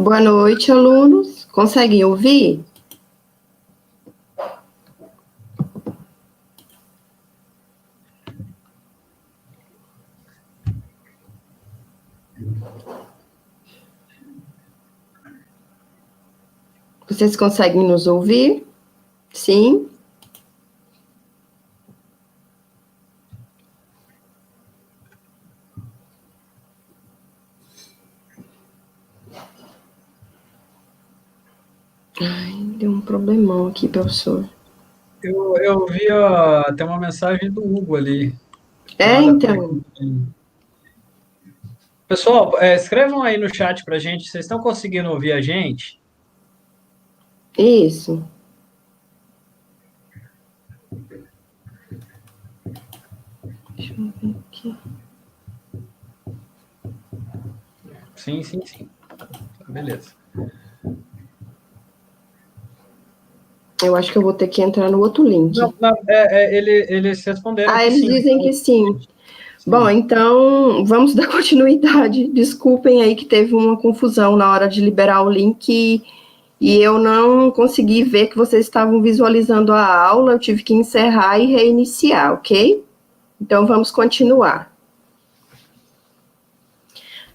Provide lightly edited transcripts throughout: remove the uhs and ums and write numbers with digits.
Boa noite, alunos. Conseguem ouvir? Vocês conseguem nos ouvir? Sim? Ai, deu um problemão aqui, professor. Eu vi até uma mensagem do Hugo ali. Então. Pessoal, escrevam aí no chat pra gente. Vocês estão conseguindo ouvir a gente? Isso. Deixa eu ver aqui. Sim. Beleza. Eu acho que eu vou ter que entrar no outro link. Eles responderam que eles sim. Dizem que sim. Bom, então, vamos dar continuidade. Desculpem aí que teve uma confusão na hora de liberar o link e eu não consegui ver que vocês estavam visualizando a aula, eu tive que encerrar e reiniciar, ok? Então, vamos continuar.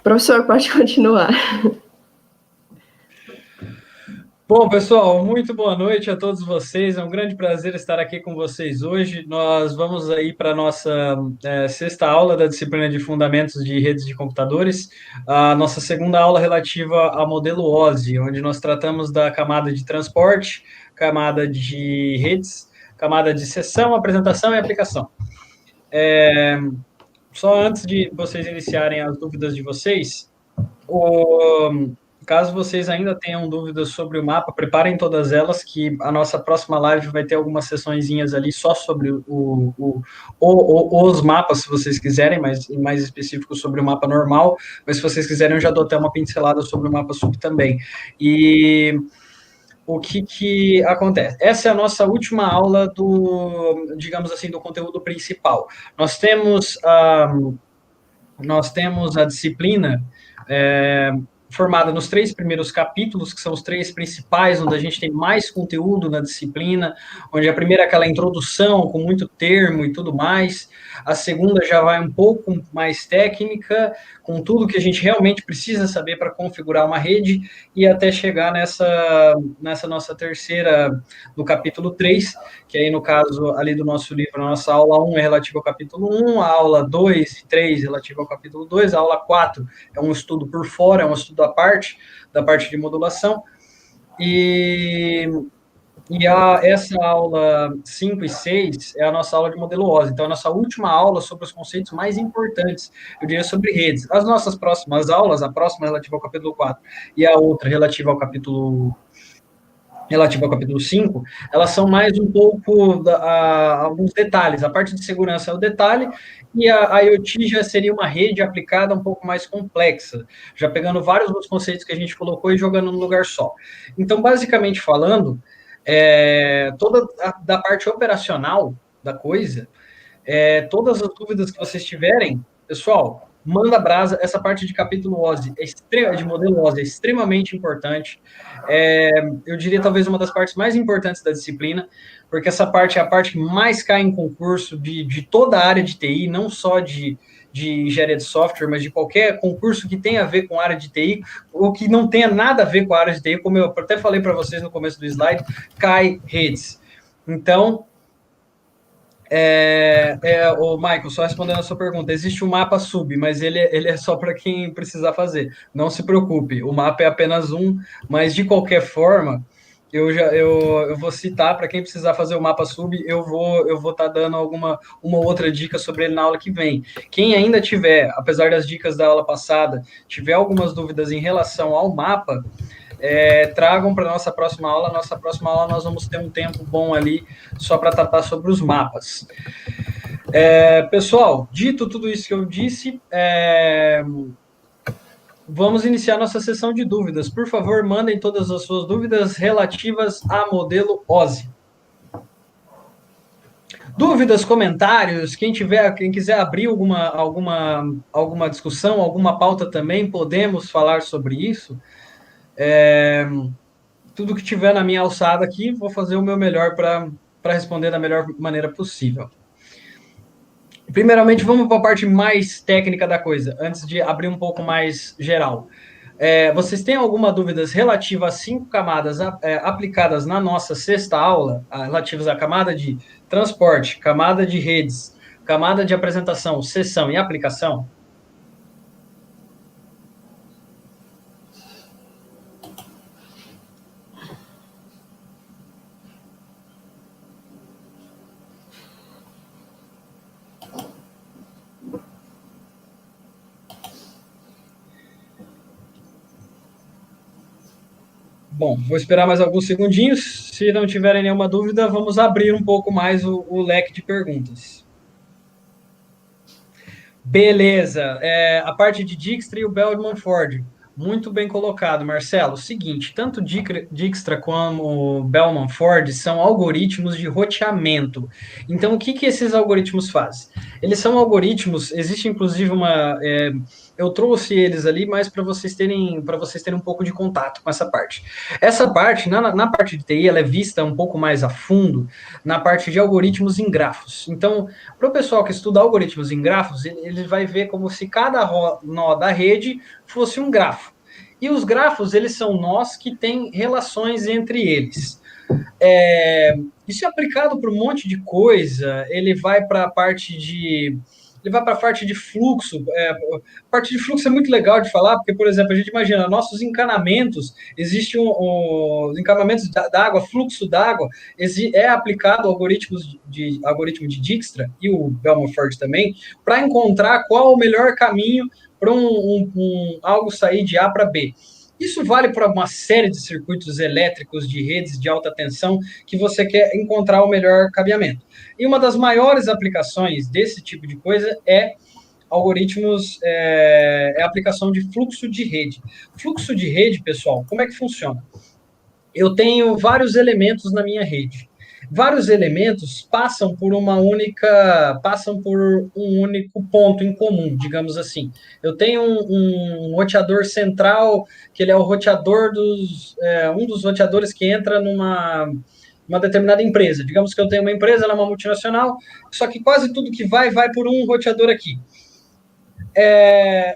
Professor, pode continuar. Bom, pessoal, muito boa noite a todos vocês. É um grande prazer estar aqui com vocês hoje. Nós vamos aí para a nossa sexta aula da disciplina de Fundamentos de Redes de Computadores, a nossa segunda aula relativa ao modelo OSI, onde nós tratamos da camada de transporte, camada de redes, camada de sessão, apresentação e aplicação. Só antes de vocês iniciarem as dúvidas de vocês, caso vocês ainda tenham dúvidas sobre o mapa, preparem todas elas, que a nossa próxima live vai ter algumas sessõezinhas ali só sobre os mapas, se vocês quiserem, mas mais específico sobre o mapa normal, mas se vocês quiserem eu já dou até uma pincelada sobre o mapa sub também. E o que acontece? Essa é a nossa última aula digamos assim, do conteúdo principal. Nós temos a disciplina formada nos 3 primeiros capítulos, que são os 3 principais, onde a gente tem mais conteúdo na disciplina, onde a primeira é aquela introdução, com muito termo e tudo mais, a segunda já vai um pouco mais técnica, com tudo que a gente realmente precisa saber para configurar uma rede, e até chegar nessa nossa terceira, no capítulo 3, que aí no caso ali do nosso livro, a nossa aula 1 é relativa ao capítulo 1, a aula 2 e 3 relativa ao capítulo 2, a aula 4 é um estudo por fora, é um estudo à parte, da parte de modulação, essa aula 5 e 6 é a nossa aula de modelo OSI, então a nossa última aula sobre os conceitos mais importantes, eu diria sobre redes. As nossas próximas aulas, a próxima relativa ao capítulo 4 e a outra relativa ao capítulo 5, elas são mais um pouco alguns detalhes. A parte de segurança é o detalhe, e a IoT já seria uma rede aplicada um pouco mais complexa, já pegando vários dos conceitos que a gente colocou e jogando num lugar só. Então, basicamente falando, toda da parte operacional da coisa, todas as dúvidas que vocês tiverem, pessoal, manda brasa. Essa parte de capítulo OSI, de modelo OSI, é extremamente importante. Eu diria talvez uma das partes mais importantes da disciplina, porque essa parte é a parte que mais cai em concurso de toda a área de TI, não só de engenharia de software, mas de qualquer concurso que tenha a ver com a área de TI, ou que não tenha nada a ver com a área de TI, como eu até falei para vocês no começo do slide, cai redes. Então, o Michael, só respondendo a sua pergunta, existe um mapa sub, mas ele é só para quem precisar fazer. Não se preocupe, o mapa é apenas um, mas de qualquer forma, eu vou citar para quem precisar fazer o mapa sub, eu vou estar dando uma outra dica sobre ele na aula que vem. Quem ainda tiver, apesar das dicas da aula passada, tiver algumas dúvidas em relação ao mapa, tragam para a nossa próxima aula. Nossa próxima aula nós vamos ter um tempo bom ali só para tratar sobre os mapas. Pessoal, dito tudo isso que eu disse, vamos iniciar nossa sessão de dúvidas. Por favor, mandem todas as suas dúvidas relativas a modelo OSI. Dúvidas, comentários, quem quiser abrir alguma discussão, alguma pauta também, podemos falar sobre isso. Tudo que tiver na minha alçada aqui, vou fazer o meu melhor para responder da melhor maneira possível. Primeiramente, vamos para a parte mais técnica da coisa, antes de abrir um pouco mais geral. Vocês têm alguma dúvidas relativa às 5 camadas aplicadas na nossa sexta aula, relativas à camada de transporte, camada de redes, camada de apresentação, sessão e aplicação? Bom, vou esperar mais alguns segundinhos. Se não tiverem nenhuma dúvida, vamos abrir um pouco mais o leque de perguntas. Beleza. A parte de Dijkstra e o Bellman Ford. Muito bem colocado, Marcelo. Seguinte, tanto Dijkstra como Bellman Ford são algoritmos de roteamento. Então, o que esses algoritmos fazem? Eles são algoritmos, existe inclusive eu trouxe eles ali, mas para vocês terem um pouco de contato com essa parte. Essa parte, na parte de TI, ela é vista um pouco mais a fundo na parte de algoritmos em grafos. Então, para o pessoal que estuda algoritmos em grafos, ele vai ver como se cada nó da rede fosse um grafo. E os grafos, eles são nós que têm relações entre eles. Isso é aplicado para um monte de coisa, ele vai para a parte de fluxo. A parte de fluxo é muito legal de falar, porque, por exemplo, a gente imagina nossos encanamentos, existe os encanamentos da água, fluxo d'água, é aplicado algoritmo de Dijkstra e o Bellman-Ford também, para encontrar qual o melhor caminho para algo sair de A para B. Isso vale para uma série de circuitos elétricos de redes de alta tensão que você quer encontrar o melhor cabeamento. E uma das maiores aplicações desse tipo de coisa é algoritmos, a aplicação de fluxo de rede. Fluxo de rede, pessoal, como é que funciona? Eu tenho vários elementos na minha rede. Vários elementos passam por um único ponto em comum, digamos assim. Eu tenho um roteador central, que ele é o roteador um dos roteadores que entra numa determinada empresa. Digamos que eu tenho uma empresa, ela é uma multinacional, só que quase tudo que vai por um roteador aqui.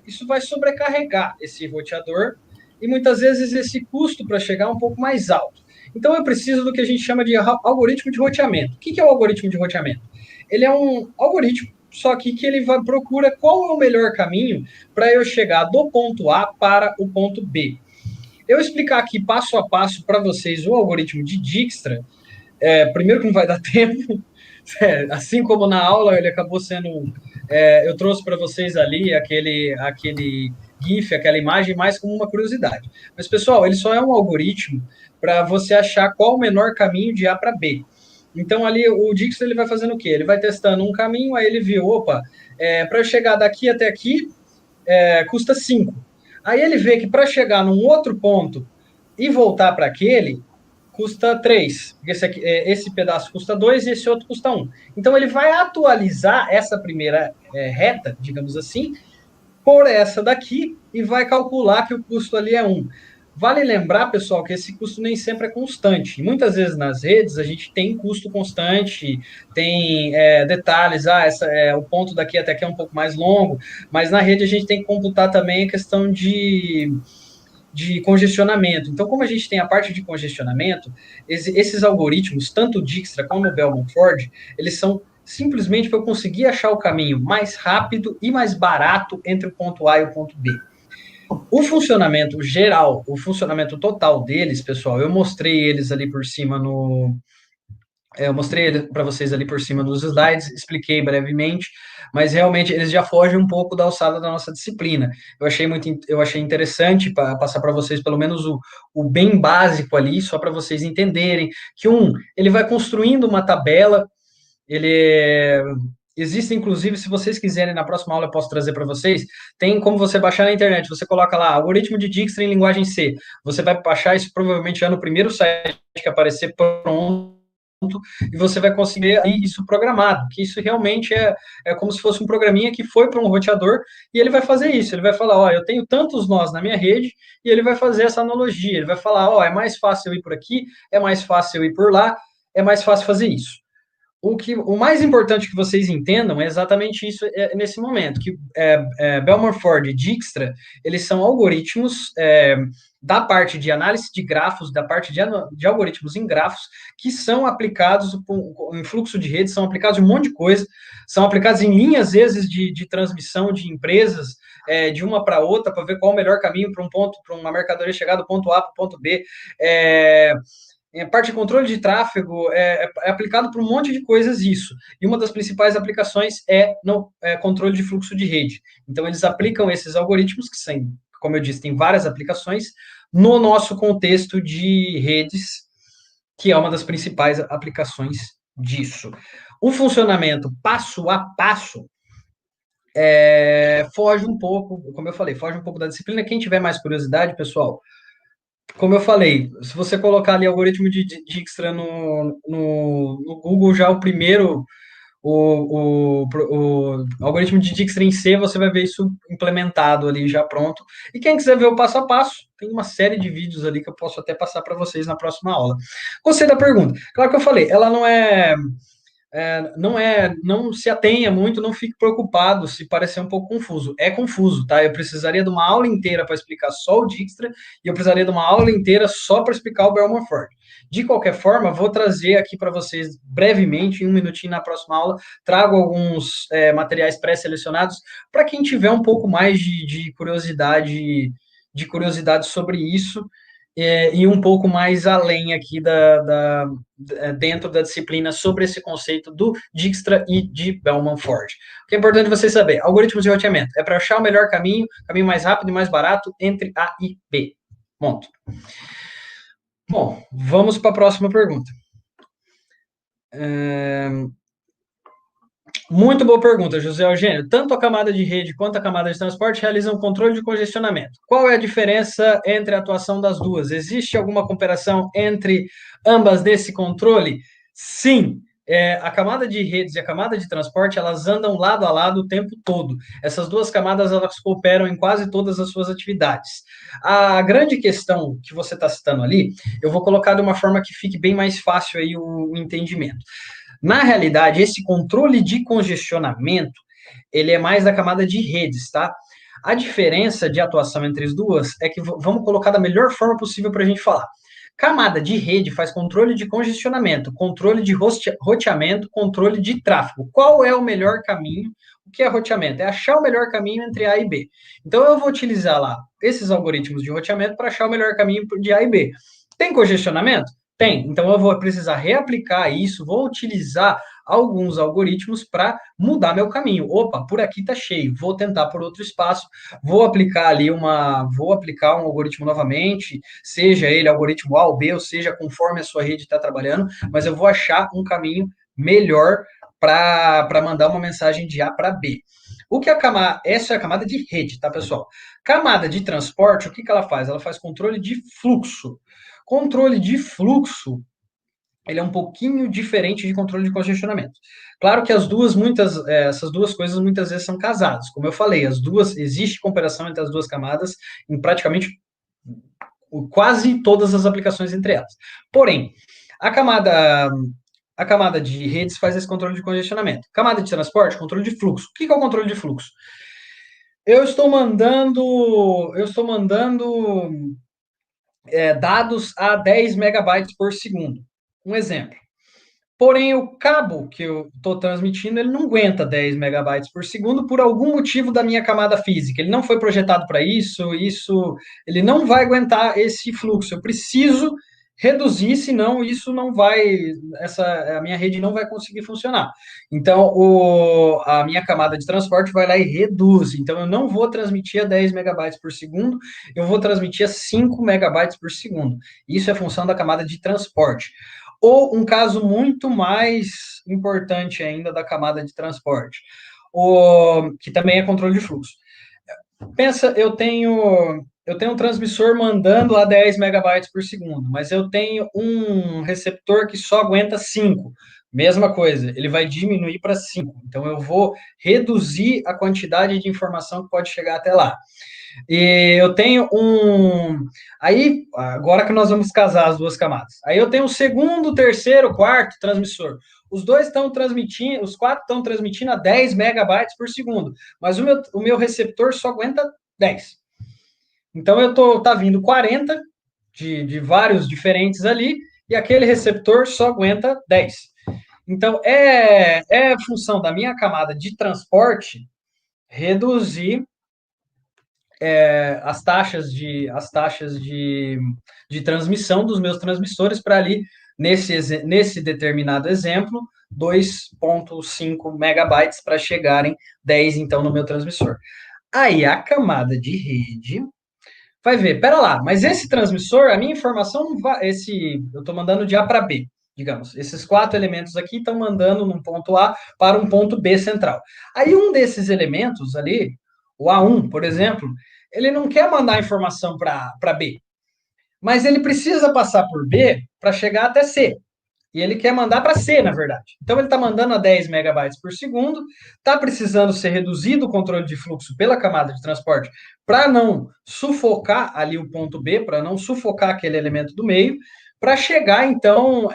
Isso vai sobrecarregar esse roteador e muitas vezes esse custo para chegar é um pouco mais alto. Então eu preciso do que a gente chama de algoritmo de roteamento. O que é o algoritmo de roteamento? Ele é um algoritmo, só que ele procura qual é o melhor caminho para eu chegar do ponto A para o ponto B. Eu explicar aqui passo a passo para vocês o algoritmo de Dijkstra, primeiro que não vai dar tempo, assim como na aula ele acabou sendo... eu trouxe para vocês ali aquele GIF, aquela imagem, mais como uma curiosidade. Mas, pessoal, ele só é um algoritmo para você achar qual o menor caminho de A para B. Então, ali, o Dijkstra ele vai fazendo o quê? Ele vai testando um caminho, aí ele viu, opa, para eu chegar daqui até aqui, custa 5. Aí ele vê que para chegar num outro ponto e voltar para aquele, custa 3. Esse pedaço custa 2 e esse outro custa 1. Então, ele vai atualizar essa primeira reta, digamos assim, por essa daqui e vai calcular que o custo ali é 1. Vale lembrar, pessoal, que esse custo nem sempre é constante. Muitas vezes nas redes a gente tem custo constante, tem detalhes, o ponto daqui até aqui é um pouco mais longo, mas na rede a gente tem que computar também a questão de congestionamento. Então, como a gente tem a parte de congestionamento, esses algoritmos, tanto o Dijkstra como o Bellman-Ford, eles são simplesmente para eu conseguir achar o caminho mais rápido e mais barato entre o ponto A e o ponto B. O funcionamento geral, o funcionamento total deles, pessoal, eu mostrei eles ali por cima eu mostrei para vocês ali por cima dos slides, expliquei brevemente, mas realmente eles já fogem um pouco da alçada da nossa disciplina. Eu achei interessante passar para vocês pelo menos o bem básico ali, só para vocês entenderem que ele vai construindo uma tabela, existe, inclusive, se vocês quiserem, na próxima aula eu posso trazer para vocês, tem como você baixar na internet, você coloca lá, algoritmo de Dijkstra em linguagem C, você vai baixar isso provavelmente já no primeiro site que aparecer pronto, e você vai conseguir isso programado, que isso realmente é como se fosse um programinha que foi para um roteador, e ele vai fazer isso, ele vai falar, ó, eu tenho tantos nós na minha rede, e ele vai fazer essa analogia, ele vai falar, ó, é mais fácil eu ir por aqui, é mais fácil eu ir por lá, é mais fácil fazer isso. O mais importante que vocês entendam é exatamente isso nesse momento, que Bellmore Ford e Dijkstra, eles são algoritmos da parte de análise de grafos, da parte de algoritmos em grafos, que são aplicados em fluxo de rede, são aplicados em um monte de coisa, são aplicados em linhas, às vezes, de transmissão de empresas, de uma para outra, para ver qual é o melhor caminho para um ponto, para uma mercadoria chegar do ponto A para o ponto B, parte de controle de tráfego é aplicado para um monte de coisas isso. E uma das principais aplicações no controle de fluxo de rede. Então, eles aplicam esses algoritmos, que são, como eu disse, tem várias aplicações, no nosso contexto de redes, que é uma das principais aplicações disso. O funcionamento passo a passo foge um pouco, como eu falei, foge um pouco da disciplina. Quem tiver mais curiosidade, pessoal, como eu falei, se você colocar ali algoritmo de Dijkstra no Google, já o primeiro, o algoritmo de Dijkstra em C, você vai ver isso implementado ali, já pronto. E quem quiser ver o passo a passo, tem uma série de vídeos ali que eu posso até passar para vocês na próxima aula. Gostei da pergunta. Claro que eu falei, ela não se atenha muito, não fique preocupado se parecer um pouco confuso. É confuso, tá? Eu precisaria de uma aula inteira para explicar só o Dijkstra e eu precisaria de uma aula inteira só para explicar o Bellmore Ford. De qualquer forma, vou trazer aqui para vocês brevemente, em um minutinho na próxima aula, trago alguns materiais pré-selecionados para quem tiver um pouco mais de curiosidade sobre isso. E um pouco mais além aqui dentro da disciplina sobre esse conceito do Dijkstra e de Bellman Ford. O que é importante você saber, algoritmos de roteamento, é para achar o melhor caminho mais rápido e mais barato entre A e B. Ponto. Bom, vamos para a próxima pergunta. Muito boa pergunta, José Eugênio. Tanto a camada de rede quanto a camada de transporte realizam controle de congestionamento. Qual é a diferença entre a atuação das duas? Existe alguma comparação entre ambas desse controle? Sim. A camada de redes e a camada de transporte, elas andam lado a lado o tempo todo. Essas duas camadas, elas cooperam em quase todas as suas atividades. A grande questão que você está citando ali, eu vou colocar de uma forma que fique bem mais fácil aí o entendimento. Na realidade, esse controle de congestionamento, ele é mais da camada de redes, tá? A diferença de atuação entre as duas é que vamos colocar da melhor forma possível para a gente falar. Camada de rede faz controle de congestionamento, controle de roteamento, controle de tráfego. Qual é o melhor caminho? O que é roteamento? É achar o melhor caminho entre A e B. Então, eu vou utilizar lá esses algoritmos de roteamento para achar o melhor caminho de A e B. Tem congestionamento? Tem. Então, eu vou precisar reaplicar isso, vou utilizar alguns algoritmos para mudar meu caminho. Opa, por aqui está cheio, vou tentar por outro espaço, vou aplicar um algoritmo novamente, seja ele algoritmo A ou B, ou seja, conforme a sua rede está trabalhando, mas eu vou achar um caminho melhor para mandar uma mensagem de A para B. Essa é a camada de rede, tá, pessoal? Camada de transporte, o que ela faz? Ela faz controle de fluxo. Controle de fluxo, ele é um pouquinho diferente de controle de congestionamento. Claro que essas duas coisas muitas vezes são casadas. Como eu falei, existe comparação entre as duas camadas em praticamente quase todas as aplicações entre elas. Porém, a camada de redes faz esse controle de congestionamento. Camada de transporte, controle de fluxo. O que é o controle de fluxo? Eu estou mandando dados a 10 megabytes por segundo. Um exemplo. Porém, o cabo que eu estou transmitindo, ele não aguenta 10 megabytes por segundo por algum motivo da minha camada física. Ele não foi projetado para isso, ele não vai aguentar esse fluxo. Eu preciso reduzir, senão isso não vai, a minha rede não vai conseguir funcionar. Então, a minha camada de transporte vai lá e reduz. Então, eu não vou transmitir a 10 megabytes por segundo, eu vou transmitir a 5 megabytes por segundo. Isso é função da camada de transporte. Ou um caso muito mais importante ainda da camada de transporte, que também é controle de fluxo. Pensa, eu tenho eu tenho um transmissor mandando a 10 megabytes por segundo, mas eu tenho um receptor que só aguenta 5. Mesma coisa, ele vai diminuir para 5. Então, eu vou reduzir a quantidade de informação que pode chegar até lá. E eu tenho um. Aí, agora que nós vamos casar as duas camadas. Aí eu tenho o segundo, terceiro, quarto transmissor. Os dois estão transmitindo, os quatro estão transmitindo a 10 megabytes por segundo. Mas o meu receptor só aguenta 10. Então tá vindo 40 de vários diferentes ali, e aquele receptor só aguenta 10. Então, é função da minha camada de transporte reduzir as taxas de transmissão dos meus transmissores para ali, nesse determinado exemplo, 2,5 megabytes para chegarem 10, então, no meu transmissor. Aí a camada de rede vai ver, pera lá, mas esse transmissor, a minha informação não vai, eu estou mandando de A para B, digamos. Esses 4 elementos aqui estão mandando num ponto A para um ponto B central. Aí um desses elementos ali, o A1, por exemplo, ele não quer mandar informação para B, mas ele precisa passar por B para chegar até C. E ele quer mandar para C, na verdade. Então, ele está mandando a 10 megabytes por segundo, está precisando ser reduzido o controle de fluxo pela camada de transporte para não sufocar ali o ponto B, para não sufocar aquele elemento do meio, para chegar, então,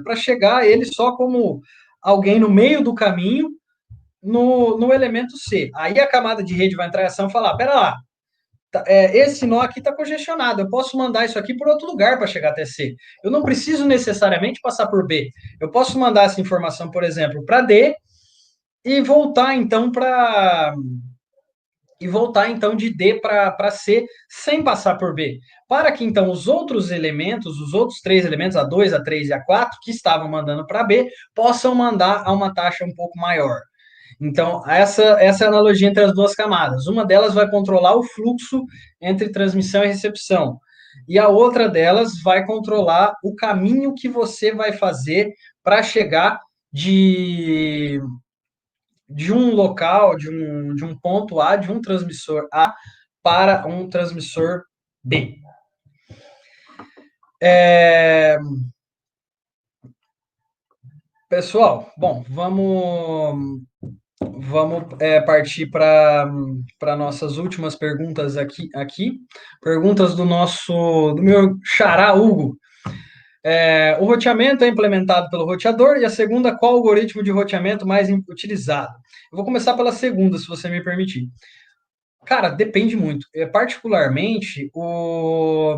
para chegar ele só como alguém no meio do caminho no elemento C. Aí a camada de rede vai entrar em ação e falar, pera lá, esse nó aqui está congestionado, eu posso mandar isso aqui por outro lugar para chegar até C. Eu não preciso necessariamente passar por B. Eu posso mandar essa informação, por exemplo, para D e voltar então de D para C sem passar por B. Para que então os outros elementos, os outros 3 elementos, A2, A3 e A4, que estavam mandando para B, possam mandar a uma taxa um pouco maior. Então, essa é a analogia entre as duas camadas. Uma delas vai controlar o fluxo entre transmissão e recepção. E a outra delas vai controlar o caminho que você vai fazer para chegar de um local, de um ponto A, de um transmissor A, para um transmissor B. Pessoal, bom, vamos partir para nossas últimas perguntas aqui. Perguntas do meu xará Hugo. O roteamento é implementado pelo roteador, e a segunda, qual algoritmo de roteamento mais utilizado? Eu vou começar pela segunda, se você me permitir. Cara, depende muito. Particularmente, o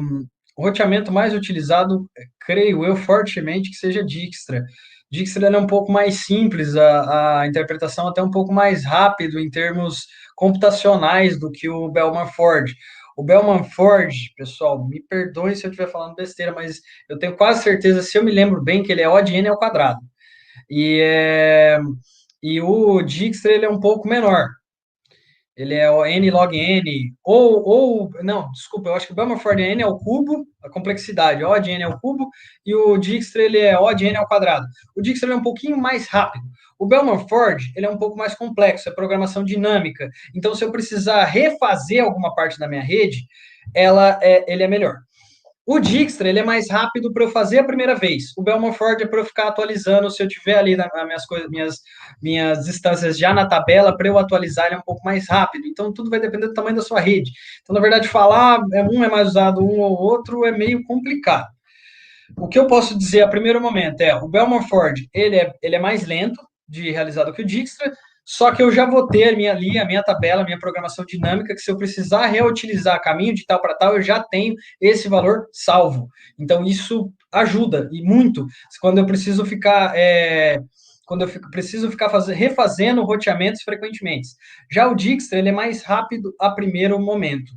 roteamento mais utilizado, creio eu fortemente que seja Dijkstra. Dijkstra é um pouco mais simples, a interpretação até um pouco mais rápido em termos computacionais do que o Bellman Ford. O Bellman Ford, pessoal, me perdoe se eu estiver falando besteira, mas eu tenho quase certeza, se eu me lembro bem, que ele é O de N ao quadrado. E o Dijkstra, ele é um pouco menor. Ele é o n log n, não, desculpa, eu acho que o Bellman Ford é n ao cubo, a complexidade, O de n ao cubo, e o Dijkstra, ele é O de n ao quadrado. O Dijkstra é um pouquinho mais rápido. O Bellman Ford, ele é um pouco mais complexo, é programação dinâmica. Então, se eu precisar refazer alguma parte da minha rede, ele é melhor. O Dijkstra, ele é mais rápido para eu fazer a primeira vez. O Bellman Ford é para eu ficar atualizando, se eu tiver ali minhas instâncias já na tabela, para eu atualizar ele é um pouco mais rápido. Então, tudo vai depender do tamanho da sua rede. Então, na verdade, falar um é mais usado, um ou outro, é meio complicado. O que eu posso dizer a primeiro momento o Bellman Ford, ele é mais lento de realizar do que o Dijkstra, só que eu já vou ter a minha tabela, a minha programação dinâmica, que se eu precisar reutilizar caminho de tal para tal, eu já tenho esse valor salvo. Então, isso ajuda, e muito, quando eu preciso ficar refazendo roteamentos frequentemente. Já o Dijkstra, ele é mais rápido a primeiro momento.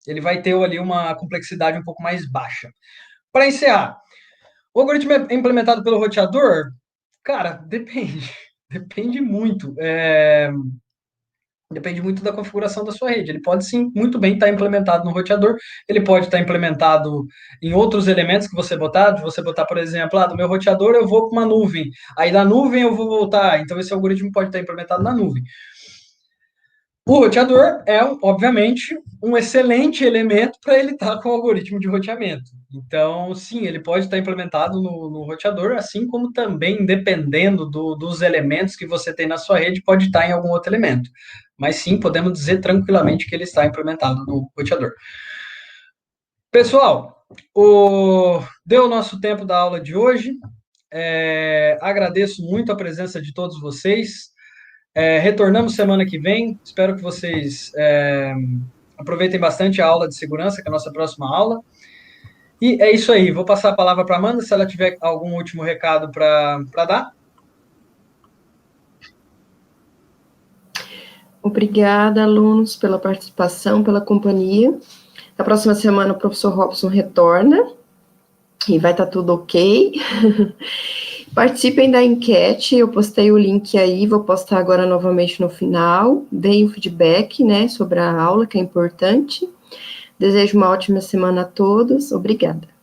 Ele vai ter ali uma complexidade um pouco mais baixa. Para encerrar, o algoritmo é implementado pelo roteador? Cara, depende. Depende muito. Depende muito da configuração da sua rede. Ele pode, sim, muito bem estar implementado no roteador. Ele pode estar implementado em outros elementos que você botar. De você botar, por exemplo, do meu roteador eu vou para uma nuvem. Aí da nuvem eu vou voltar. Então, esse algoritmo pode estar implementado na nuvem. O roteador é, obviamente, um excelente elemento para ele estar com o algoritmo de roteamento. Então, sim, ele pode estar implementado no roteador, assim como também, dependendo dos elementos que você tem na sua rede, pode estar em algum outro elemento. Mas sim, podemos dizer tranquilamente que ele está implementado no roteador. Pessoal, deu o nosso tempo da aula de hoje. Agradeço muito a presença de todos vocês. Retornamos semana que vem. Espero que vocês aproveitem bastante a aula de segurança, que é a nossa próxima aula. E é isso aí. Vou passar a palavra para a Amanda, se ela tiver algum último recado para dar. Obrigada, alunos, pela participação, pela companhia. Na próxima semana, o professor Robson retorna e vai estar tudo ok. Participem da enquete, eu postei o link aí, vou postar agora novamente no final. Deem o feedback, né, sobre a aula, que é importante. Desejo uma ótima semana a todos. Obrigada.